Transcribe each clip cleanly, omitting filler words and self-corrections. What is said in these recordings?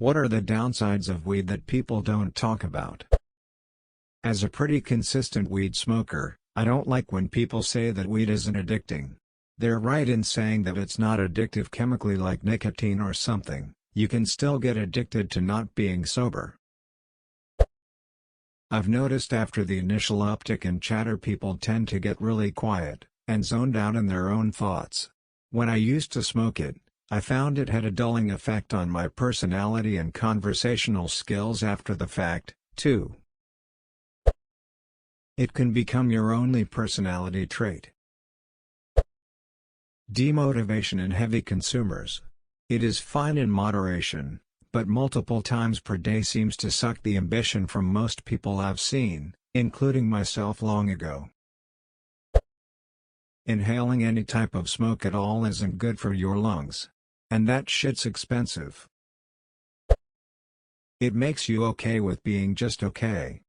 What are the downsides of weed that people don't talk about? As a pretty consistent weed smoker, I don't like when people say that weed isn't addicting. They're right in saying that it's not addictive chemically like nicotine or something. You can still get addicted to not being sober. I've noticed after the initial uptick in chatter people tend to get really quiet, and zoned out in their own thoughts. When I used to smoke it, I found it had a dulling effect on my personality and conversational skills after the fact, too. It can become your only personality trait. Demotivation in heavy consumers. It is fine in moderation, but multiple times per day seems to suck the ambition from most people I've seen, including myself long ago. Inhaling any type of smoke at all isn't good for your lungs. And that shit's expensive. It makes you okay with being just okay.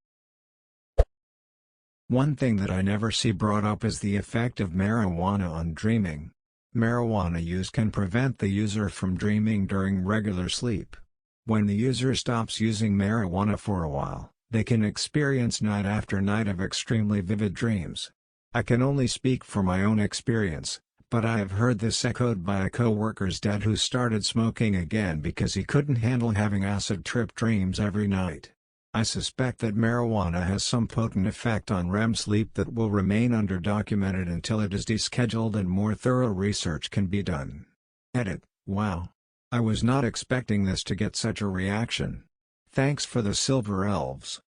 One thing that I never see brought up is the effect of marijuana on dreaming. Marijuana use can prevent the user from dreaming during regular sleep. When the user stops using marijuana for a while, they can experience night after night of extremely vivid dreams. I can only speak for my own experience, but I have heard this echoed by a co-worker's dad who started smoking again because he couldn't handle having acid trip dreams every night. I suspect that marijuana has some potent effect on REM sleep that will remain underdocumented until it is descheduled and more thorough research can be done. Edit. Wow. I was not expecting this to get such a reaction. Thanks for the silver elves.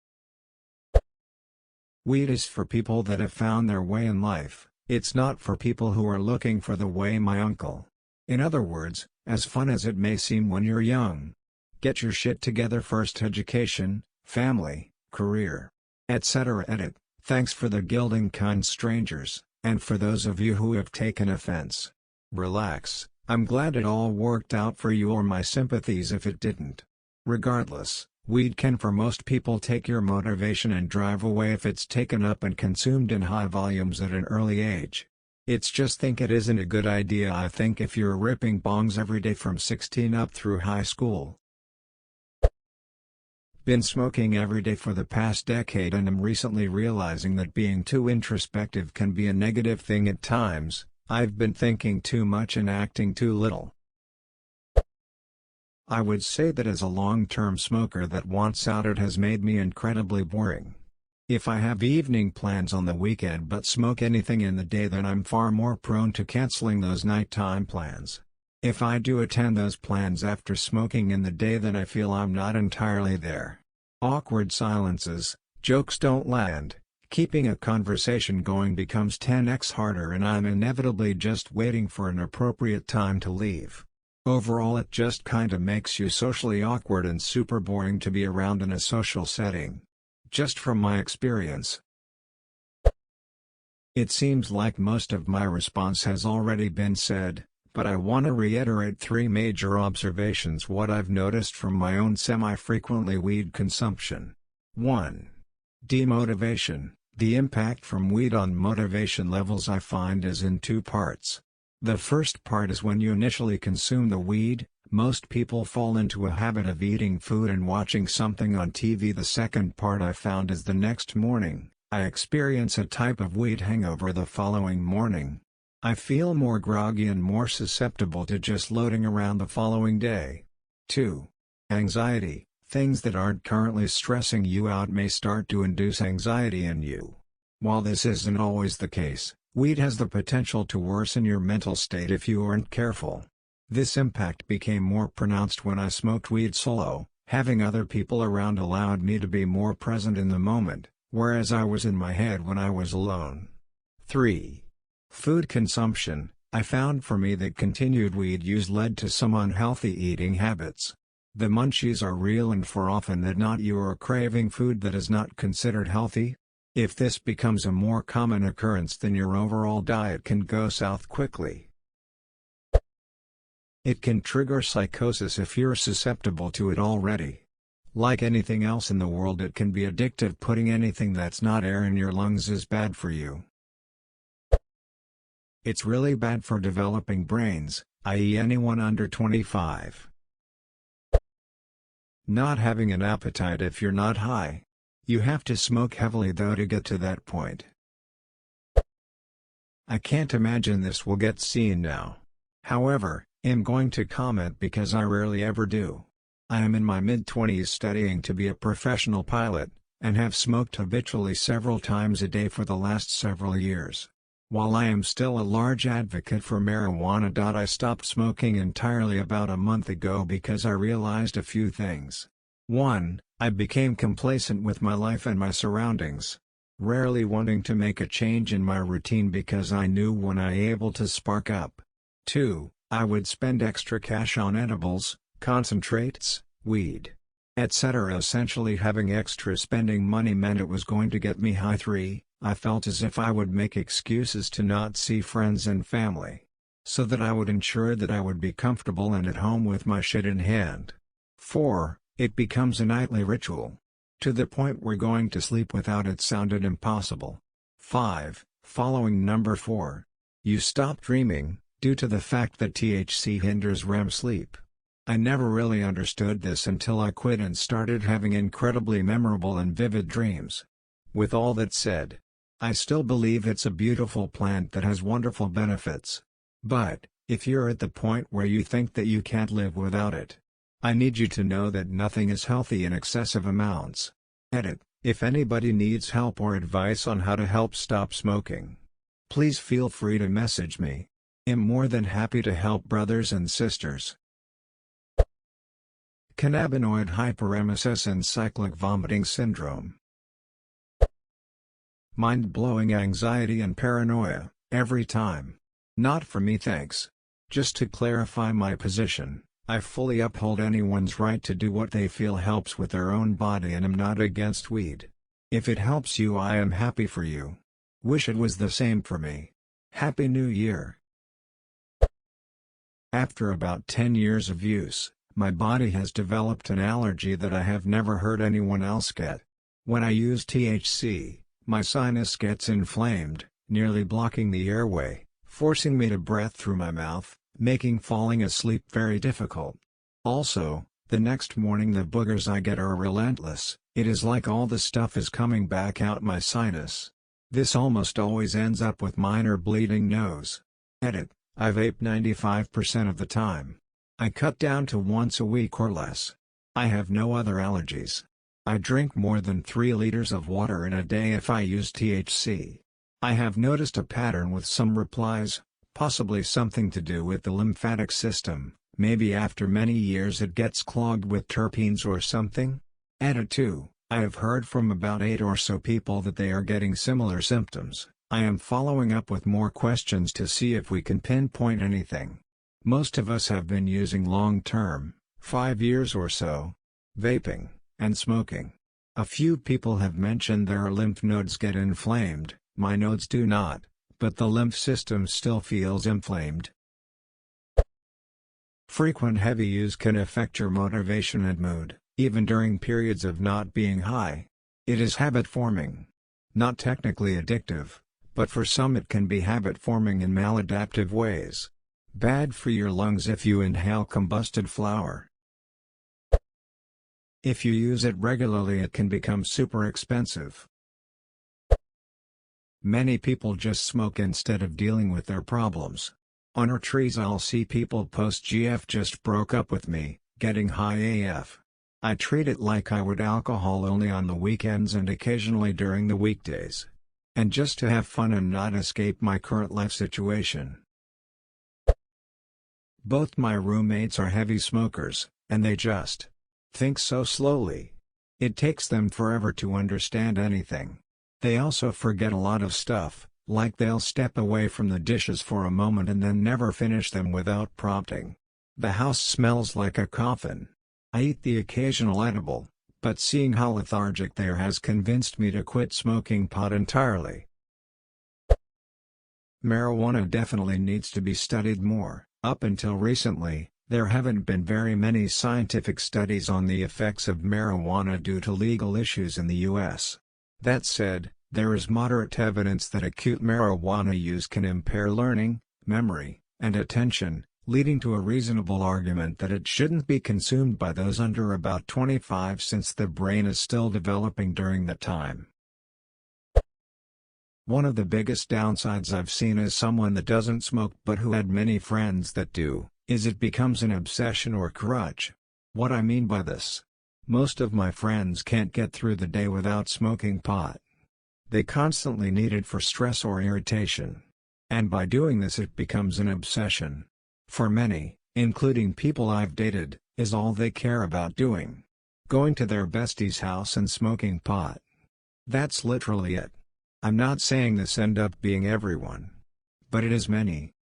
Weed is for people that have found their way in life. It's not for people who are looking for the way my uncle. In other words, as fun as it may seem when you're young. Get your shit together first: education, family, career, etc. Edit. Thanks for the gilding, kind strangers, and for those of you who have taken offense. Relax, I'm glad it all worked out for you, or my sympathies if it didn't. Regardless, weed can for most people take your motivation and drive away if it's taken up and consumed in high volumes at an early age. It's just think it isn't a good idea, I think, if you're ripping bongs every day from 16 up through high school. Been smoking every day for the past decade and am recently realizing that being too introspective can be a negative thing at times. I've been thinking too much and acting too little. I would say that as a long-term smoker that wants out, it has made me incredibly boring. If I have evening plans on the weekend but smoke anything in the day, then I'm far more prone to canceling those nighttime plans. If I do attend those plans after smoking in the day, then I feel I'm not entirely there. Awkward silences, jokes don't land, keeping a conversation going becomes 10x harder, and I'm inevitably just waiting for an appropriate time to leave. Overall, it just kinda makes you socially awkward and super boring to be around in a social setting. Just from my experience. It seems like most of my response has already been said, but I want to reiterate 3 major observations what I've noticed from my own semi-frequently weed consumption. 1. Demotivation. The impact from weed on motivation levels I find is in 2 parts. The first part is when you initially consume the weed, most people fall into a habit of eating food and watching something on TV. The second part I found is the next morning, I experience a type of weed hangover the following morning. I feel more groggy and more susceptible to just loading around the following day. 2. Anxiety. Things that aren't currently stressing you out may start to induce anxiety in you. While this isn't always the case, weed has the potential to worsen your mental state if you aren't careful. This impact became more pronounced when I smoked weed solo. Having other people around allowed me to be more present in the moment, whereas I was in my head when I was alone. 3. Food consumption. I found for me that continued weed use led to some unhealthy eating habits. The munchies are real, and for often than not you are craving food that is not considered healthy. If this becomes a more common occurrence, then your overall diet can go south quickly. It can trigger psychosis if you're susceptible to it already. Like anything else in the world, it can be addictive. Putting anything that's not air in your lungs is bad for you. It's really bad for developing brains, i.e. anyone under 25. Not having an appetite if you're not high. You have to smoke heavily though to get to that point. I can't imagine this will get seen now. However, I'm going to comment because I rarely ever do. I am in my mid-20s studying to be a professional pilot, and have smoked habitually several times a day for the last several years. While I am still a large advocate for marijuana, I stopped smoking entirely about a month ago because I realized a few things. 1. I became complacent with my life and my surroundings, rarely wanting to make a change in my routine because I knew when I able to spark up. 2. I would spend extra cash on edibles, concentrates, weed, etc. Essentially having extra spending money meant it was going to get me high. 3. I felt as if I would make excuses to not see friends and family, so that I would ensure that I would be comfortable and at home with my shit in hand. 4. It becomes a nightly ritual, to the point where going to sleep without it sounded impossible. 5. Following number 4. You stop dreaming, due to the fact that THC hinders REM sleep. I never really understood this until I quit and started having incredibly memorable and vivid dreams. With all that said, I still believe it's a beautiful plant that has wonderful benefits. But, if you're at the point where you think that you can't live without it, I need you to know that nothing is healthy in excessive amounts. Edit: if anybody needs help or advice on how to help stop smoking, please feel free to message me. I'm more than happy to help brothers and sisters. Cannabinoid hyperemesis and cyclic vomiting syndrome. Mind-blowing anxiety and paranoia, every time. Not for me, thanks. Just to clarify my position, I fully uphold anyone's right to do what they feel helps with their own body and am not against weed. If it helps you, I am happy for you. Wish it was the same for me. Happy New Year. After about 10 years of use, my body has developed an allergy that I have never heard anyone else get. When I use THC, my sinus gets inflamed, nearly blocking the airway, forcing me to breathe through my mouth, making falling asleep very difficult. Also, the next morning the boogers I get are relentless. It is like all the stuff is coming back out my sinus. This almost always ends up with minor bleeding nose. Edit: I vape 95% of the time. I cut down to once a week or less. I have no other allergies. I drink more than 3 liters of water in a day if I use THC. I have noticed a pattern with some replies, possibly something to do with the lymphatic system. Maybe after many years it gets clogged with terpenes or something? Edit 2. I have heard from about 8 or so people that they are getting similar symptoms. I am following up with more questions to see if we can pinpoint anything. Most of us have been using long-term, 5 years or so, vaping, and smoking. A few people have mentioned their lymph nodes get inflamed. My nodes do not, but the lymph system still feels inflamed. Frequent heavy use can affect your motivation and mood, even during periods of not being high. It is habit-forming. Not technically addictive, but for some it can be habit-forming in maladaptive ways. Bad for your lungs if you inhale combusted flour. If you use it regularly it can become super expensive. Many people just smoke instead of dealing with their problems. On our trees I'll see people post "GF just broke up with me, getting high AF." I treat it like I would alcohol only on the weekends and occasionally during the weekdays. And just to have fun and not escape my current life situation. Both my roommates are heavy smokers, and they just think so slowly. It takes them forever to understand anything. They also forget a lot of stuff, like they'll step away from the dishes for a moment and then never finish them without prompting. The house smells like a coffin. I eat the occasional edible, but seeing how lethargic they are has convinced me to quit smoking pot entirely. Marijuana definitely needs to be studied more. Up until recently, there haven't been very many scientific studies on the effects of marijuana due to legal issues in the U.S. That said, there is moderate evidence that acute marijuana use can impair learning, memory, and attention, leading to a reasonable argument that it shouldn't be consumed by those under about 25 since the brain is still developing during that time. One of the biggest downsides I've seen as someone that doesn't smoke but who had many friends that do, is it becomes an obsession or crutch. What I mean by this: most of my friends can't get through the day without smoking pot. They constantly need it for stress or irritation. And by doing this it becomes an obsession. For many, including people I've dated, is all they care about doing. Going to their bestie's house and smoking pot. That's literally it. I'm not saying this end up being everyone. But it is many.